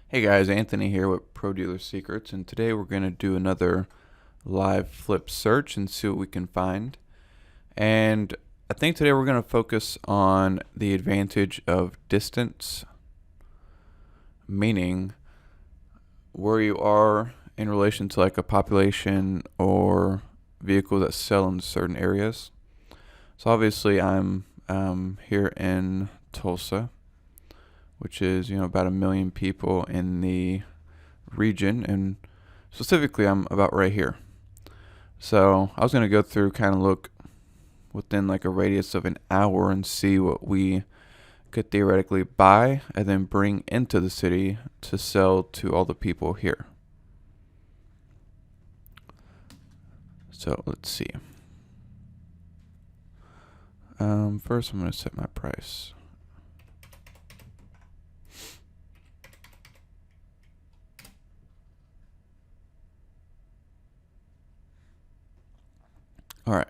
Hey guys, Anthony here with Pro Dealer Secrets, and today we're going to do another live flip search and see what we can find. And I think today we're going to focus on the advantage of distance, meaning where you are in relation to like a population or vehicles that sell in certain areas. So obviously I'm here in Tulsa, which is, about 1 million people in the region, and specifically I'm about right here. So I was going to go through, kind of look within like a radius of an hour and see what we could theoretically buy and then bring into the city to sell to all the people here. So let's see. First I'm going to set my price. All right.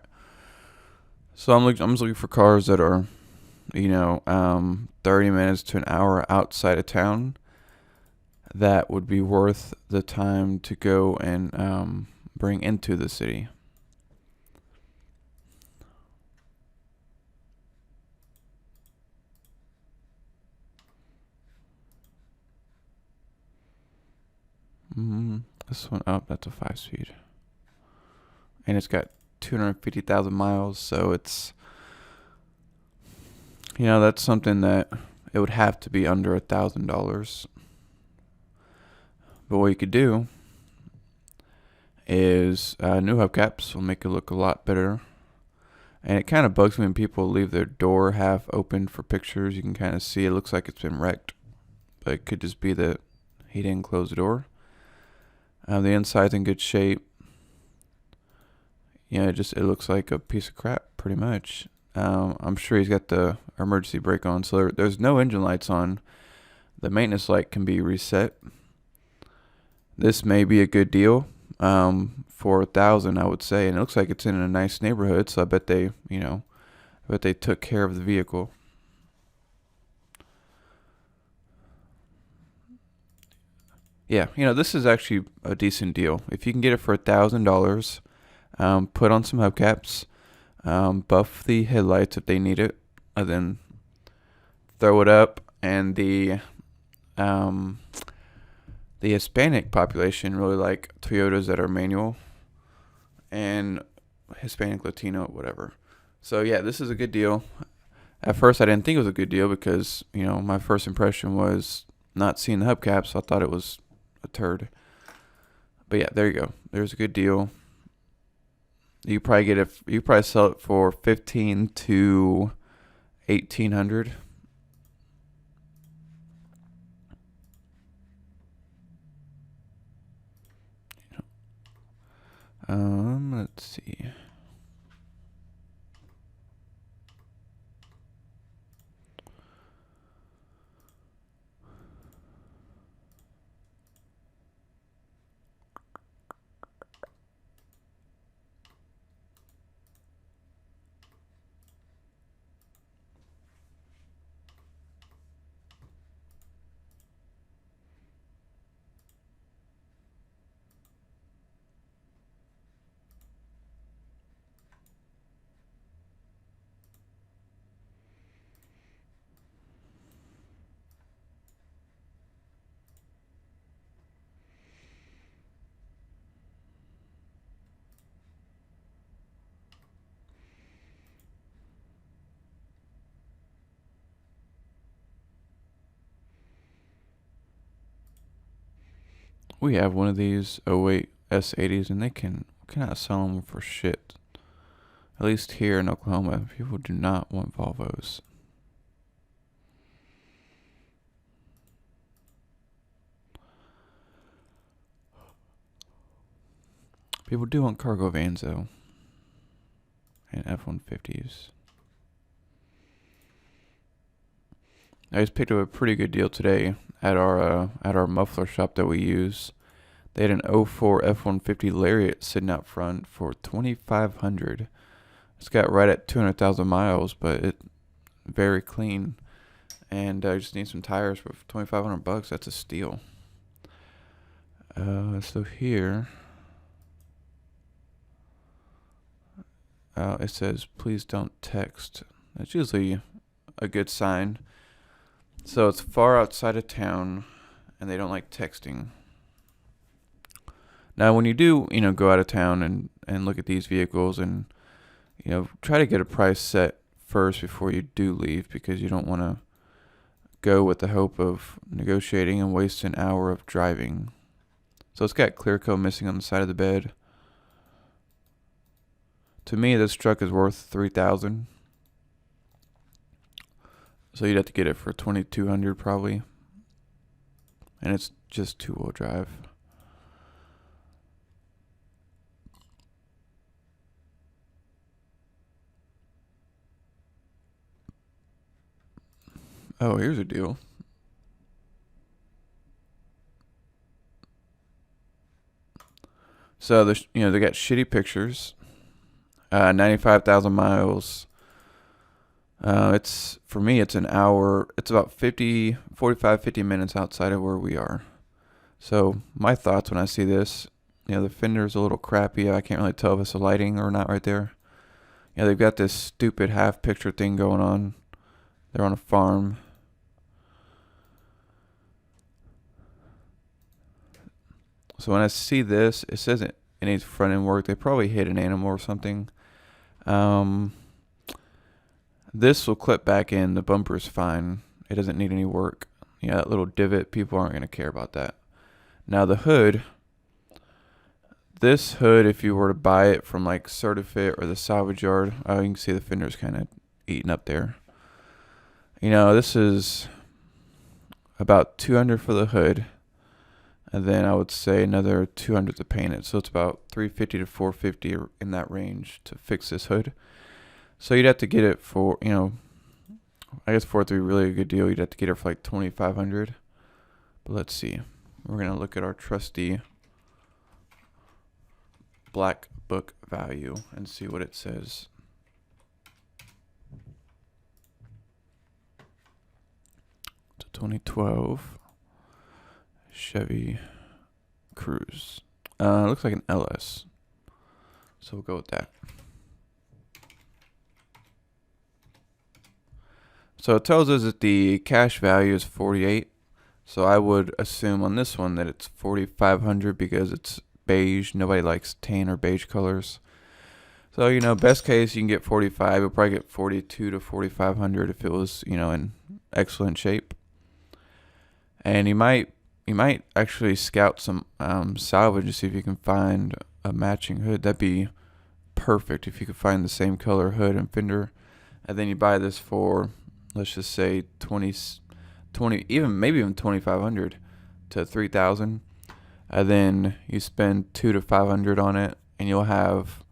So I'm just looking for cars that are, 30 minutes to an hour outside of town. That would be worth the time to go and bring into the city. This one up, that's a 5-speed. And it's got 250,000 miles, so it's, that's something that it would have to be under $1,000. But what you could do is new hubcaps will make it look a lot better. And it kind of bugs me when people leave their door half open for pictures. You can kind of see it looks like it's been wrecked, but it could just be that he didn't close the door. The inside's in good shape. It looks like a piece of crap, pretty much. I'm sure he's got the emergency brake on, so there's no engine lights on. The maintenance light can be reset. This may be a good deal for $1,000, I would say, and it looks like it's in a nice neighborhood. So I bet they took care of the vehicle. Yeah, this is actually a decent deal. If you can get it for $1,000, put on some hubcaps, buff the headlights if they need it, and then throw it up. And the Hispanic population really like Toyotas that are manual, and Hispanic, Latino, whatever. So yeah, this is a good deal. At first I didn't think it was a good deal because, my first impression was not seeing the hubcaps, so I thought it was a turd. But yeah, there you go. There's a good deal. You probably sell it for $1,500 to $1,800. Let's see. We have one of these '08 S80s, and they cannot sell them for shit. At least here in Oklahoma, people do not want Volvos. People do want cargo vans though, and F-150s. I just picked up a pretty good deal today at our muffler shop that we use. They had an '04 F-150 Lariat sitting out front for $2,500. It's got right at 200,000 miles, but it very clean. And I just need some tires for $2,500. That's a steal. So here, it says please don't text. That's usually a good sign. So it's far outside of town, and they don't like texting. Now, when you do, go out of town and look at these vehicles and, try to get a price set first before you do leave, because you don't want to go with the hope of negotiating and waste an hour of driving. So it's got clear coat missing on the side of the bed. To me, this truck is worth $3,000. So you'd have to get it for $2,200 probably. And it's just two-wheel drive. Oh, here's a deal. So they got shitty pictures. 95,000 miles. For me, it's an hour. It's about 45, 50 minutes outside of where we are. So my thoughts when I see this, the fender's a little crappy. I can't really tell if it's the lighting or not right there. They've got this stupid half picture thing going on. They're on a farm. So when I see this, it says it needs front end work. They probably hit an animal or something. This will clip back in. The bumper's fine. It doesn't need any work. That little divot, people aren't going to care about that. Now the hood. This hood, if you were to buy it from like Certifit or the salvage yard, you can see the fender's kind of eaten up there. This is about $200 for the hood. And then I would say another $200 to paint it. So it's about $350 to $450 or in that range to fix this hood. So you'd have to get it for, I guess for it to be really a good deal, you'd have to get it for like $2,500. But let's see. We're going to look at our trusty black book value and see what it says. It's a 2012 Chevy Cruze. Looks like an LS. So we'll go with that. So it tells us that the cash value is 48. So I would assume on this one that it's 4,500 because it's beige. Nobody likes tan or beige colors. So, best case you can get 45. You'll probably get 42 to 4,500 if it was, in excellent shape. And you might actually scout some salvage to see if you can find a matching hood. That'd be perfect if you could find the same color hood and fender. And then you buy this for, let's just say 20 maybe even 2,500 to 3,000. And then you spend 2 to 500 on it, and you'll have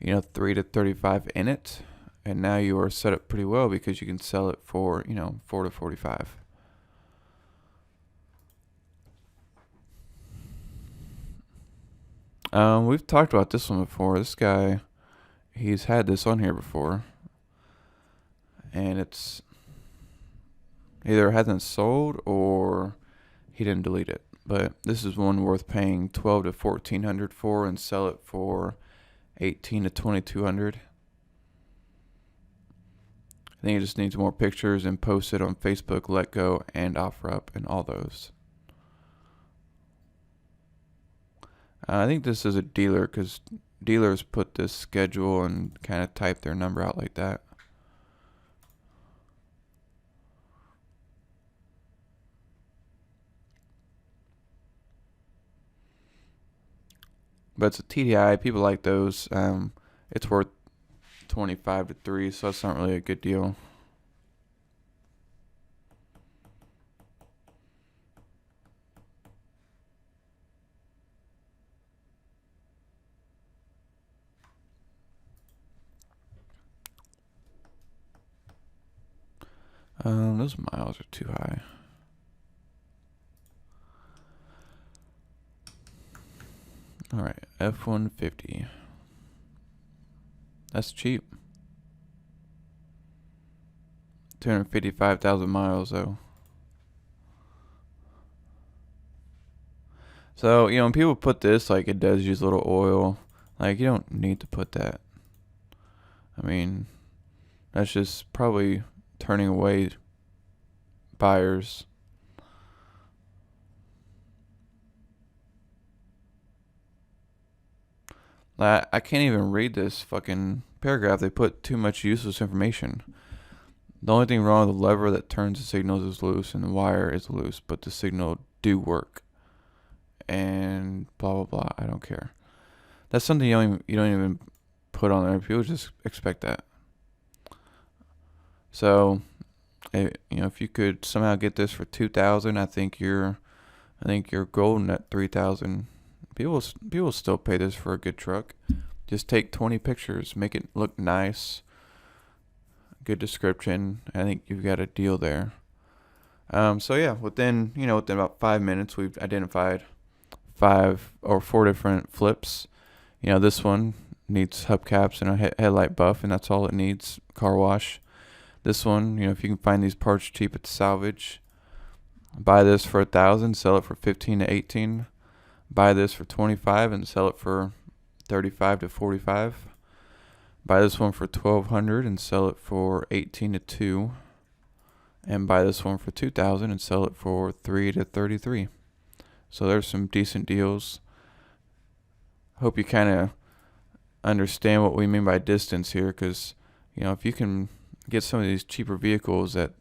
3 to 35 in it. And now you are set up pretty well because you can sell it for 4 to 45. We've talked about this one before. This guy, he's had this on here before, and it's either hasn't sold or he didn't delete it. But this is one worth paying $1,200 to $1,400 for and sell it for $1,800 to $2,200. I think it just needs more pictures and post it on Facebook, Let Go, and OfferUp, and all those. I think this is a dealer because dealers put this schedule and kind of type their number out like that. But it's a TDI. People like those. It's worth 25 to 3, so that's not really a good deal. Those miles are too high. All right, F-150. That's cheap. 255,000 miles though. So, when people put this, like, it does use a little oil, like, you don't need to put that. I mean, that's just probably turning away buyers. I can't even read this fucking paragraph. They put too much useless information. The only thing wrong with the lever that turns the signals is loose and the wire is loose, but the signal do work. And blah blah blah. I don't care. That's something you don't even put on there. People just expect that. So, if you could somehow get this for 2,000, I think you're golden at 3,000. People still pay this for a good truck. Just take 20 pictures, make it look nice, good description. I think you've got a deal there. So yeah, within about 5 minutes, we've identified 5 or 4 different flips. This one needs hubcaps and a headlight buff, and that's all it needs. Car wash. This one, if you can find these parts cheap at the salvage, buy this for 1,000, sell it for 15 to 18. Buy this for 25 and sell it for 35 to 45. Buy this one for 1,200 and sell it for 18 to 2. And buy this one for 2,000 and sell it for 3 to 33. So there's some decent deals. Hope you kind of understand what we mean by distance here, because if you can get some of these cheaper vehicles that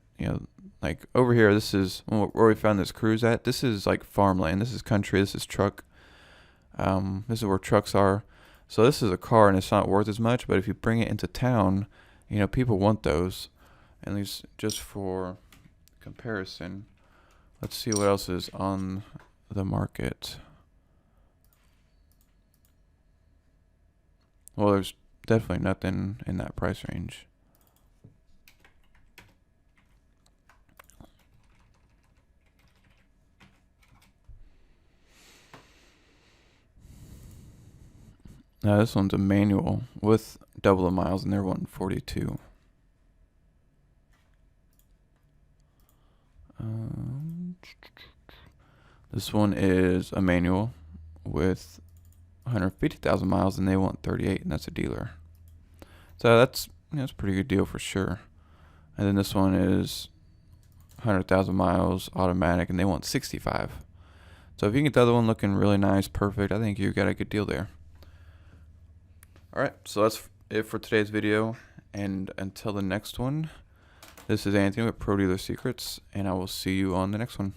like over here, this is where we found this cruise at. This is like farmland. This is country. This is truck. This is where trucks are. So this is a car and it's not worth as much. But if you bring it into town, people want those. At least just for comparison. Let's see what else is on the market. Well, there's definitely nothing in that price range. Now this one's a manual with double the miles, and they're 142. This one is a manual with 150,000 miles, and they want 38, and that's a dealer. So that's a pretty good deal for sure. And then this one is 100,000 miles, automatic, and they want 65. So if you can get the other one looking really nice, perfect, I think you got a good deal there. Alright, so that's it for today's video, and until the next one, this is Anthony with Pro Dealer Secrets, and I will see you on the next one.